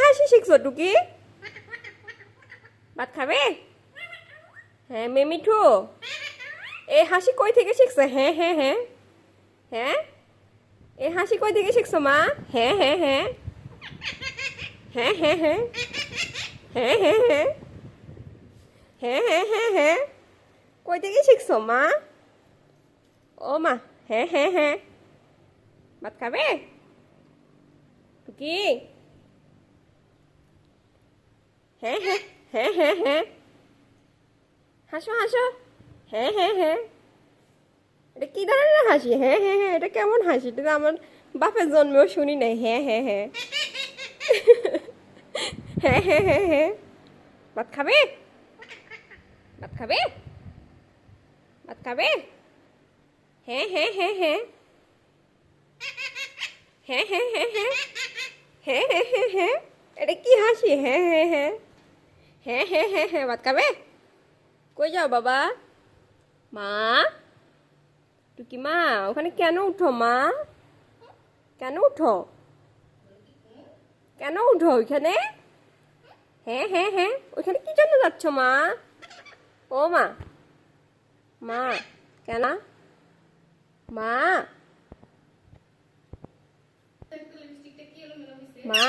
হাসি শিখছো টুকি? ভাত খাবে? হ্যাঁ মিঠু, এই হাসি কই থেকে শিখছো? হ্যাঁ হ্যাঁ হ্যাঁ হ্যাঁ, এই হাসি কই থেকে শিখছো মা? হ্যাঁ হ্যাঁ হ্যাঁ হ্যাঁ হ্যাঁ হ্যাঁ হ্যাঁ হ্যাঁ হ্যাঁ হ্যাঁ হ্যাঁ হ্যাঁ হ্যাঁ, কই থেকে শিখছো মা? ও মা, হ্যাঁ হ্যাঁ হ্যাঁ। ভাত খাবে টুকি? হ্যাঁ হ্যাঁ হ্যাঁ হ্যাঁ হ্যাঁ, হাসো হাসো। হ্যাঁ হ্যাঁ হ্যাঁ, এটা কি ধরনের হাসি? হ্যাঁ হ্যাঁ হ্যাঁ, এটা কেমন হাসি? এটা তো আমার বাপের জন্মেও শুনি নাই। হ্যাঁ হ্যাঁ হ্যাঁ হ্যাঁ হ্যাঁ হ্যাঁ হ্যাঁ। ভাত খাবে? ভাত খাবে? ভাত খাবে? হ্যাঁ হ্যাঁ হ্যাঁ হ্যাঁ হ্যাঁ হ্যাঁ হ্যাঁ হ্যাঁ হ্যাঁ হ্যাঁ হ্যাঁ হ্যাঁ, এটা কি হাসি? হ্যাঁ হ্যাঁ হ্যাঁ হ্যাঁ হ্যাঁ হ্যাঁ হ্যাঁ। ভাত খাবে? কই যাও বাবা? মা, টুকি মা, ওখানে কেন উঠো মা? কেন উঠো? কেন উঠো ওইখানে? হ্যাঁ হ্যাঁ হ্যাঁ, ওইখানে কি জন্য যাচ্ছ মা? ও মা, মা, কেন মা? মা,